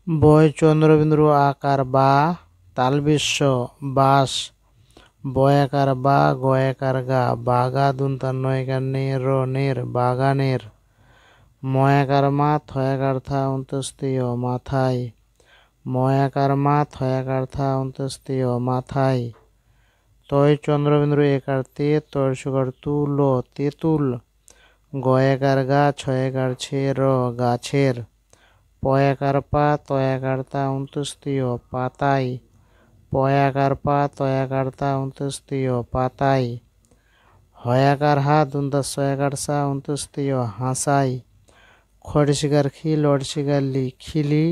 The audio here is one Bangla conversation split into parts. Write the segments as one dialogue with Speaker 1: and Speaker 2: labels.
Speaker 1: বয় চন্দ্রবিন্দু আকার বা তালবিশ্ব বাস বয়াকার বা গয়াকার গা বাগা দুন্তার নয়কার নের নের বাগানের ময়াকার মা থয়াকার থা অন্তস্তীয় মাথায় ময়াকার মা থয়াকার থা অন্তস্তীয় মাথায় তয় চন্দ্রবিন্দু একার তে তয় সুগার তুল তেঁতুল গয়াকার গা ছয়াকার ছে র গাছের পয়াকার পা তয়াকার তা অন্তস্তীয় পাতায় পয়াকার পা তয়াকার তা অন্তস্তীয় পাতায় হয়াকার হা দুন্তা ছয়াকার সা অন্তস্তীয় হাসাই খড়শিকার খি লড়শিকার লি খিলি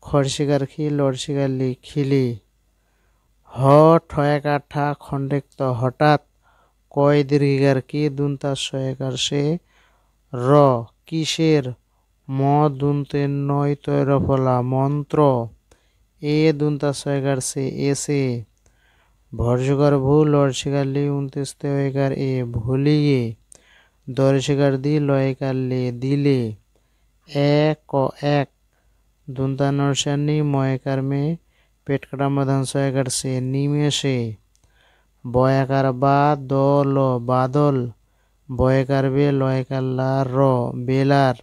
Speaker 1: খড়শিকার খি লড়শিকার লি খিলি হ ঠয়াকার ঠা খণ্ডেক্ত হঠাৎ কয় দীর্ঘিকার কি দুন্তা ছয়াকার সে র কিসের ম দুন্তে নয় তৈর ফলা মন্ত্র এ দুন্তা ছয়কার সে এসে ভরসিকার ভু লড়শিকার লি 29 এ ভুলিয়ে দর্শিকার দি লয়কার লে দিলে এক ক এক দুন্তা নরসানি ময়কার মে পেট কাটা মাধান ছয়কার সে নিমেষে বয়াকার বা দল বাদল বয়কার বে লয়কার লা র বেলার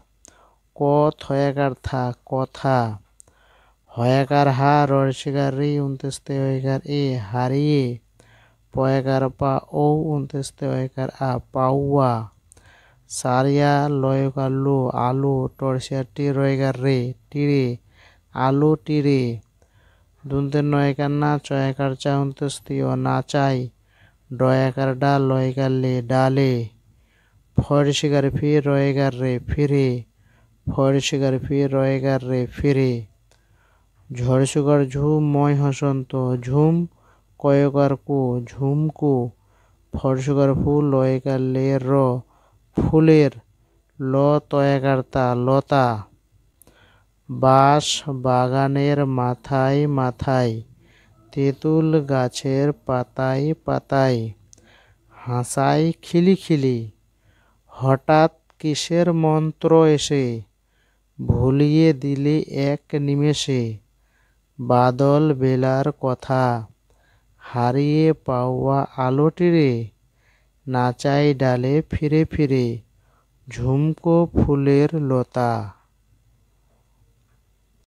Speaker 1: ক থয়াকার থা কথা হয়াকার হা রর্ষিকার রি 29 এ হারিয়ে পয়াকার পা ও 29 আ পাউয়া সারিয়া লয়কার লু আলু টর্ষিয়ার টি রয়কার রে টিরে আলু টিরে দুন্তের নয়কার না চয়াকার চা 29 নাচাই ডয়াকার ডা লয়কার লে ডালে ফরশিকার ফি রয়কার রে ফিরে ফরশিকার ফি রয়কার রে ফিরে ঝড়সুগার ঝুম ময় হসন্ত ঝুম কয়কার কু ঝুমকু ফরসুগার ফুল লয়কার লে র ফুলের ল তয়াকার তা লতা বাঁশ বাগানের মাথায় মাথায় তেঁতুল গাছের পাতায় পাতায় হাসায় খিলি খিলি হঠাৎ কিসের মন্ত্র এসে ভুলিয়ে দিলে এক নিমেষে বাদল বেলার কথা হারিয়ে পাওয়া আলোটিরে নাচাই ডালে ফিরে ফিরে ঝুমকো ফুলের লতা।